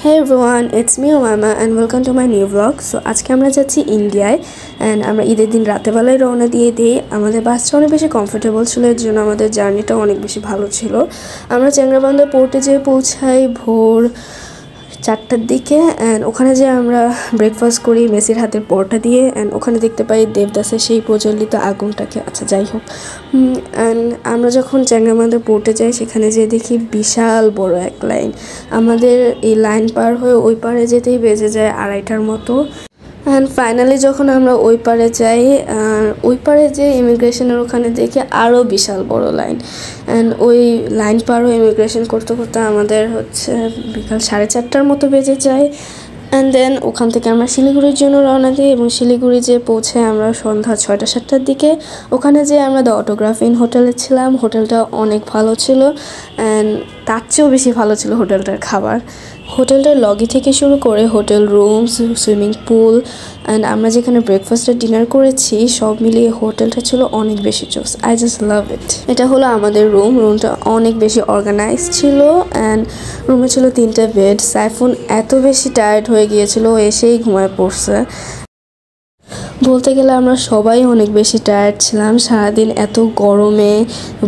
Hey everyone, it's me Umama and welcome to my new vlog. So আজকে আমরা যাচ্ছি ইন্ডিয়ায় and আমরা ঈদের দিন রাতে বেলায় রওনা দিয়ে দিই। আমাদের বাসটা অনেক বেশি কমফোর্টেবল ছিল, এর জন্য আমাদের জার্নিটা অনেক বেশি ভালো ছিল। আমরা চ্যাংড়াবান্ধা পোর্টে যেয়ে পৌঁছাই ভোর 4টার দিকে অ্যান্ড ওখানে যে আমরা ব্রেকফাস্ট করি মেসির হাতের পরোটা দিয়ে অ্যান্ড ওখানে দেখতে পাই দেবদাসের সেই প্রজ্বলিত আগুনটাকে। আচ্ছা যাই হোক, অ্যান্ড আমরা যখন চ্যাংড়াবান্ধা পোর্টে যাই সেখানে যে দেখি বিশাল বড় এক লাইন। আমাদের এই লাইন পার হয়ে ওই পারে যেতেই বেজে যায় 2:30টার মতো। অ্যান্ড ফাইনালি যখন আমরা ওই পারে যাই, ওই পারে যে ইমিগ্রেশনের ওখানে দেখে আরও বিশাল বড় লাইন। অ্যান্ড ওই লাইন পারও ইমিগ্রেশন করতে করতে আমাদের বিকাল 4:30টার মতো বেজে যায়। অ্যান্ড দেন ওখান থেকে আমরা শিলিগুড়ির জন্য রওনা দিই এবং শিলিগুড়ি যে পৌঁছে আমরা সন্ধ্যা 6টা-7টার দিকে। ওখানে যে আমরা দ্য অটোগ্রাফ ইন হোটেলে ছিলাম। হোটেলটা অনেক ভালো ছিল অ্যান্ড তার চেয়েও বেশি ভালো ছিল হোটেলটার খাবার। হোটেলটার লগি থেকে শুরু করে hotel rooms, swimming pool and আমরা যেখানে ব্রেকফাস্ট আর ডিনার করেছি সব মিলিয়ে হোটেলটা ছিল অনেক বেশি জোস। আই জাস্ট লাভ ইট। এটা হলো আমাদের রুমটা অনেক বেশি অর্গানাইজ ছিল অ্যান্ড রুমে ছিল 3টা বেড। সাইফুন এত বেশি টায়ার্ড হয়ে গিয়েছিল, এসেই ঘুমায় পড়ছে। বলতে গেলে আমরা সবাই অনেক বেশি টায়ার্ড ছিলাম। সারাদিন এত গরমে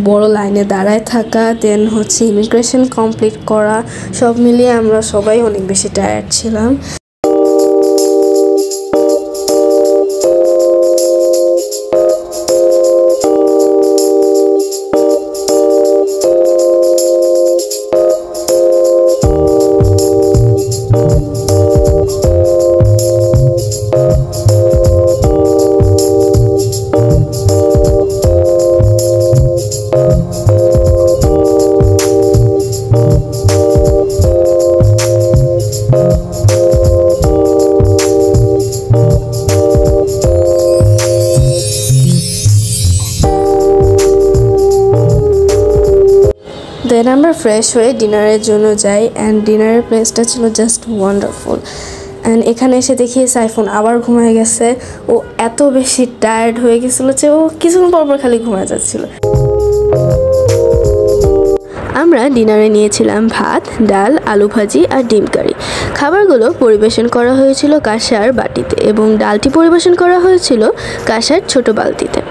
বড় লাইনে দাঁড়ায় থাকা, দেন ইমিগ্রেশন কমপ্লিট করা, সব মিলিয়ে আমরা সবাই অনেক বেশি টায়ার্ড ছিলাম। দেন আমরা ফ্রেশ হয়ে ডিনারের জন্য যাই অ্যান্ড ডিনারের প্লেসটা ছিল জাস্ট ওয়ান্ডারফুল। অ্যান্ড এখানে এসে দেখি সাইফুন আবার ঘুমায় গেছে। ও এত বেশি টায়ার্ড হয়ে গেছিলো যে ও কিছুক্ষণ পর খালি ঘুমায় যাচ্ছিল। আমরা ডিনারে নিয়েছিলাম ভাত, ডাল, আলু ভাজি আর ডিম কারি। খাবারগুলো পরিবেশন করা হয়েছিল কাঁসার বাটিতে এবং ডালটি পরিবেশন করা হয়েছিল কাঁসার ছোট বালতিতে।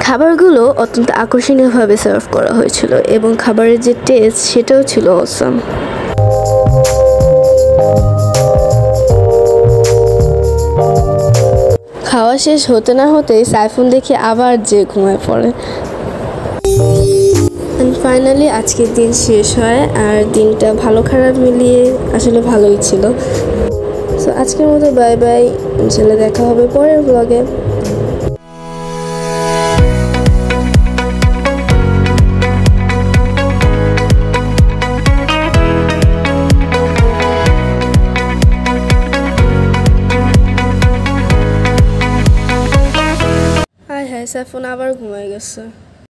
খাবারগুলো অত্যন্ত আকর্ষণীয়ভাবে সার্ভ করা হয়েছিল এবং খাবারের যে টেস্ট সেটাও ছিল অসাম। খাওয়া শেষ হতে না হতেই সাইফুন দেখি আবার যে ঘুমায় পড়ে। ফাইনালি আজকের দিন শেষ হয় আর দিনটা ভালো খারাপ মিলিয়ে আসলে ভালোই ছিল। সো আজকের মতো বাই বাই, ইনশাল্লাহ দেখা হবে পরের ব্লগে। হায় হায়, সাইফুন আবার ঘুমায় গেছে।